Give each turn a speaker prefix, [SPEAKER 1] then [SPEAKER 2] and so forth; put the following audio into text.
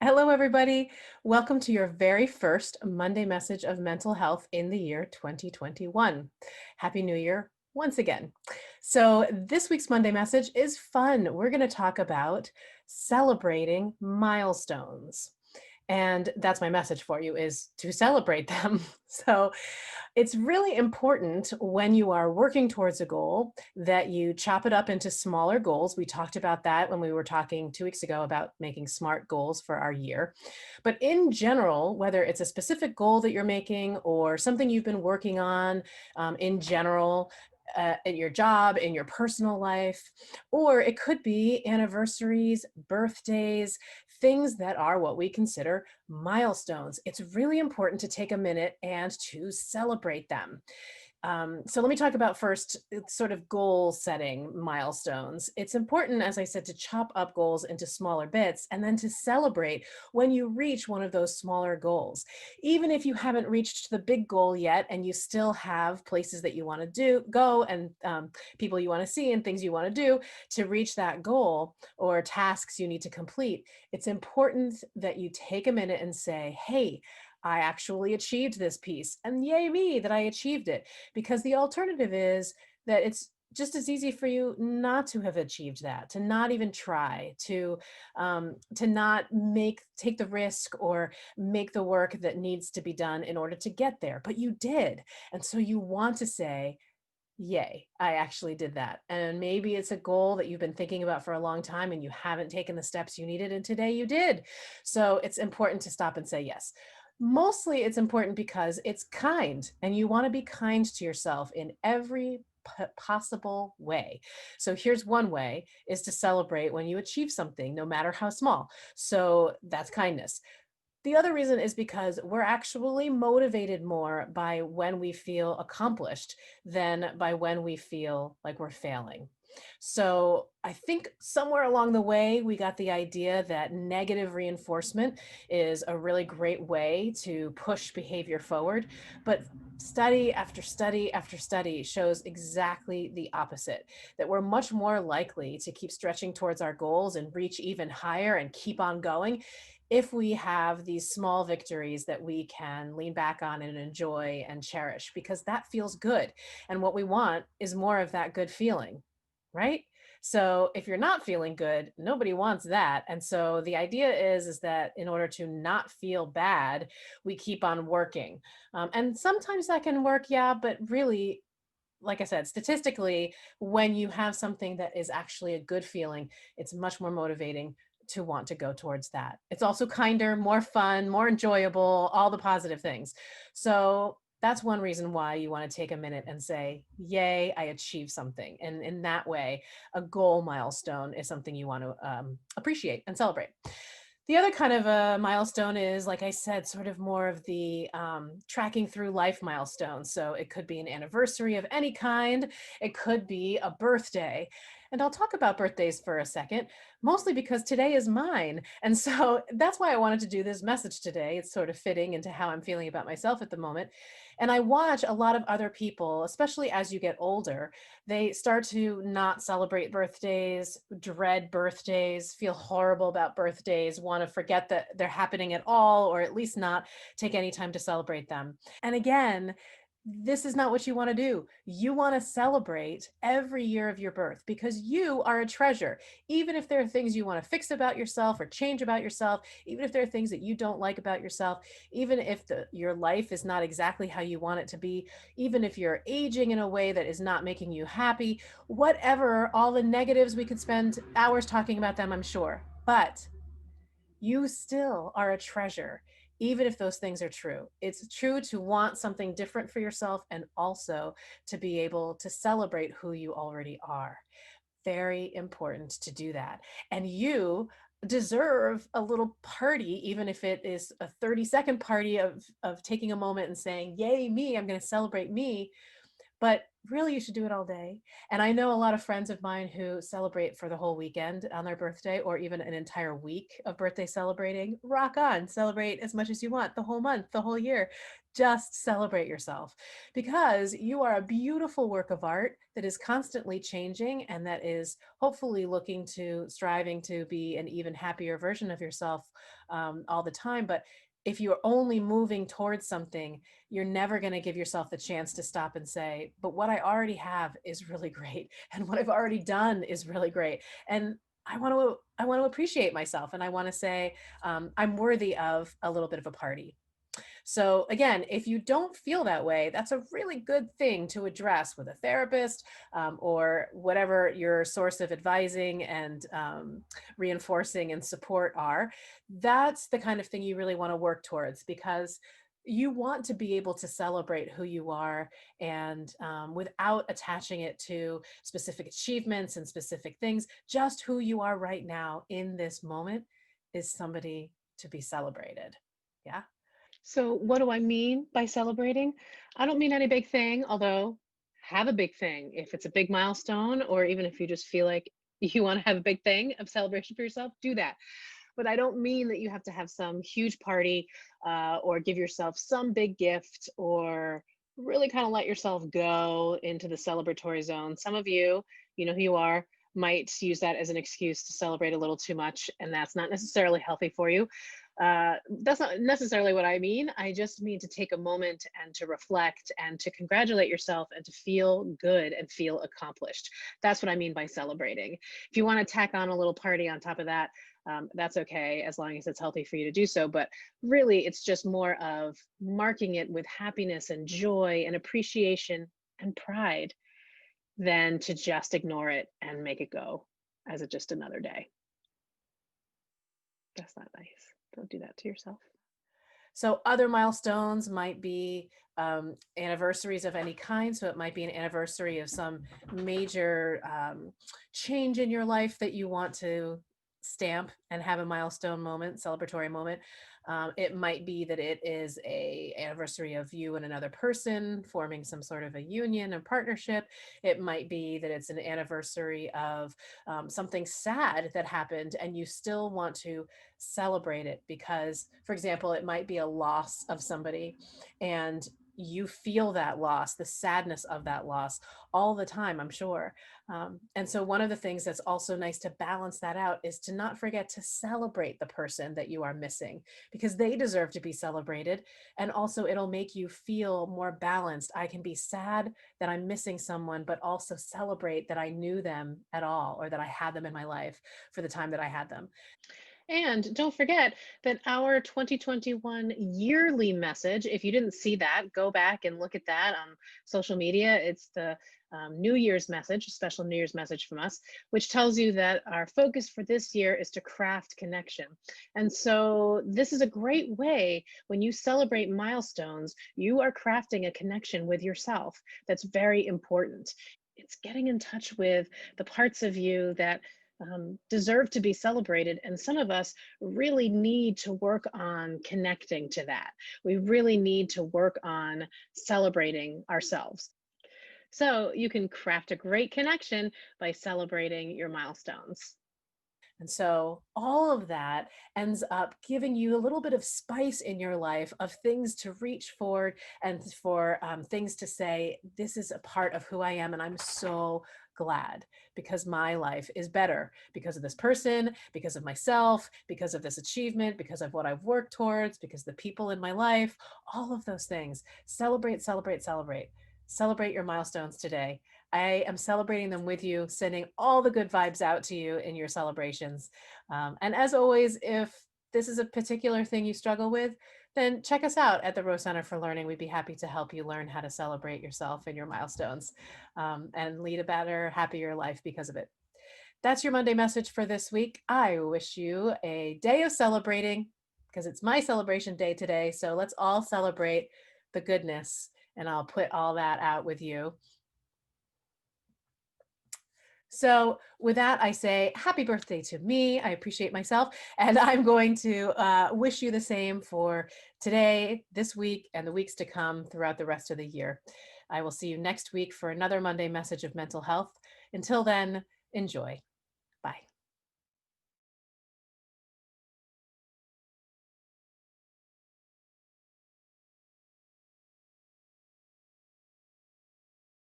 [SPEAKER 1] Hello, everybody. Welcome to your very first Monday message of mental health in the year 2021. Happy New Year once again. So, this week's Monday message is fun. We're going to talk about celebrating milestones. And that's my message for you is to celebrate them. So, it's really important when you are working towards a goal that you chop it up into smaller goals. We talked about that when we were talking 2 weeks ago about making SMART goals for our year. But in general, whether it's a specific goal that you're making or something you've been working on in general, in your job, in your personal life, or it could be anniversaries, birthdays, things that are what we consider milestones. It's really important to take a minute and to celebrate them. So let me talk about first sort of goal setting milestones. It's important, as I said, to chop up goals into smaller bits and then to celebrate when you reach one of those smaller goals. Even if you haven't reached the big goal yet and you still have places that you want to go and people you want to see and things you want to do to reach that goal or tasks you need to complete, it's important that you take a minute and say, hey, I actually achieved this piece. And yay me that I achieved it. Because the alternative is that it's just as easy for you not to have achieved that, to not even try, to not take the risk or make the work that needs to be done in order to get there. But you did. And so you want to say, yay, I actually did that. And maybe it's a goal that you've been thinking about for a long time and you haven't taken the steps you needed. And today you did. So it's important to stop and say yes. Mostly it's important because it's kind and you want to be kind to yourself in every possible way. So here's one way is to celebrate when you achieve something, no matter how small. So that's kindness. The other reason is because we're actually motivated more by when we feel accomplished than by when we feel like we're failing. So I think somewhere along the way, we got the idea that negative reinforcement is a really great way to push behavior forward. But study after study after study shows exactly the opposite, that we're much more likely to keep stretching towards our goals and reach even higher and keep on going if we have these small victories that we can lean back on and enjoy and cherish, because that feels good. And what we want is more of that good feeling, right? So if you're not feeling good, nobody wants that. And so the idea is that in order to not feel bad, we keep on working. And sometimes that can work, yeah, but really, like I said, statistically, when you have something that is actually a good feeling, it's much more motivating to want to go towards that. It's also kinder, more fun, more enjoyable, all the positive things. So that's one reason why you want to take a minute and say, yay, I achieved something. And in that way, a goal milestone is something you want to appreciate and celebrate. The other kind of a milestone is, like I said, sort of more of the tracking through life milestones. So it could be an anniversary of any kind, it could be a birthday. And I'll talk about birthdays for a second, mostly because today is mine. And so that's why I wanted to do this message today. It's sort of fitting into how I'm feeling about myself at the moment. And I watch a lot of other people, especially as you get older, they start to not celebrate birthdays, dread birthdays, feel horrible about birthdays, want to forget that they're happening at all, or at least not take any time to celebrate them. And again, this is not what you want to do. You want to celebrate every year of your birth because you are a treasure. Even if there are things you want to fix about yourself or change about yourself, even if there are things that you don't like about yourself, even if your life is not exactly how you want it to be, even if you're aging in a way that is not making you happy, whatever, all the negatives, we could spend hours talking about them, I'm sure. But you still are a treasure, even if those things are true. It's true to want something different for yourself and also to be able to celebrate who you already are. Very important to do that. And you deserve a little party, even if it is a 30-second party of taking a moment and saying, yay, me, I'm going to celebrate me. but really you should do it all day. And I know a lot of friends of mine who celebrate for the whole weekend on their birthday or even an entire week of birthday celebrating. Rock on, celebrate as much as you want, the whole month, the whole year. Just celebrate yourself because you are a beautiful work of art that is constantly changing and that is hopefully looking to striving to be an even happier version of yourself all the time. But if you're only moving towards something, you're never going to give yourself the chance to stop and say, but what I already have is really great. And what I've already done is really great. And I want to appreciate myself. And I want to say, I'm worthy of a little bit of a party. So, again, if you don't feel that way, that's a really good thing to address with a therapist or whatever your source of advising and reinforcing and support are. That's the kind of thing you really want to work towards because you want to be able to celebrate who you are and without attaching it to specific achievements and specific things, just who you are right now in this moment is somebody to be celebrated. Yeah.
[SPEAKER 2] So, what do I mean by celebrating? I don't mean any big thing, although have a big thing. If it's a big milestone, or even if you just feel like you want to have a big thing of celebration for yourself, do that. But I don't mean that you have to have some huge party or give yourself some big gift or really kind of let yourself go into the celebratory zone. Some of you, you know who you are, might use that as an excuse to celebrate a little too much, and that's not necessarily healthy for you. That's not necessarily what I mean. I just mean to take a moment and to reflect and to congratulate yourself and to feel good and feel accomplished. That's what I mean by celebrating. If you want to tack on a little party on top of that, that's okay as long as it's healthy for you to do so. But really, it's just more of marking it with happiness and joy and appreciation and pride than to just ignore it and make it go as just another day. That's not nice. Don't do that to yourself.
[SPEAKER 1] So other milestones might be anniversaries of any kind. So it might be an anniversary of some major change in your life that you want to stamp and have a milestone moment, celebratory moment. It might be that it is a anniversary of you and another person forming some sort of a union and partnership. It might be that it's an anniversary of something sad that happened and you still want to celebrate it because, for example, it might be a loss of somebody and you feel that loss, the sadness of that loss all the time, I'm sure. And so, one of the things that's also nice to balance that out is to not forget to celebrate the person that you are missing because they deserve to be celebrated. And also, it'll make you feel more balanced. I can be sad that I'm missing someone, but also celebrate that I knew them at all or that I had them in my life for the time that I had them.
[SPEAKER 2] And don't forget that our 2021 yearly message, if you didn't see that, go back and look at that on social media. It's the New Year's message, a special New Year's message from us, which tells you that our focus for this year is to craft connection. And so, this is a great way when you celebrate milestones, you are crafting a connection with yourself. That's very important. It's getting in touch with the parts of you that deserve to be celebrated. And some of us really need to work on connecting to that. We really need to work on celebrating ourselves. So you can craft a great connection by celebrating your milestones.
[SPEAKER 1] And so all of that ends up giving you a little bit of spice in your life of things to reach for and for things to say, this is a part of who I am. And I'm so glad because my life is better because of this person, because of myself, because of this achievement, because of what I've worked towards, because the people in my life, all of those things. Celebrate, celebrate, celebrate. Celebrate your milestones today. I am celebrating them with you, sending all the good vibes out to you in your celebrations. And as always, if this is a particular thing you struggle with, then check us out at the Rose Center for Learning. We'd be happy to help you learn how to celebrate yourself and your milestones and lead a better, happier life because of it. That's your Monday message for this week. I wish you a day of celebrating because it's my celebration day today. So let's all celebrate the goodness, and I'll put all that out with you. So, with that, I say happy birthday to me. I appreciate myself. And I'm going to wish you the same for today, this week, and the weeks to come throughout the rest of the year. I will see you next week for another Monday message of mental health. Until then, enjoy.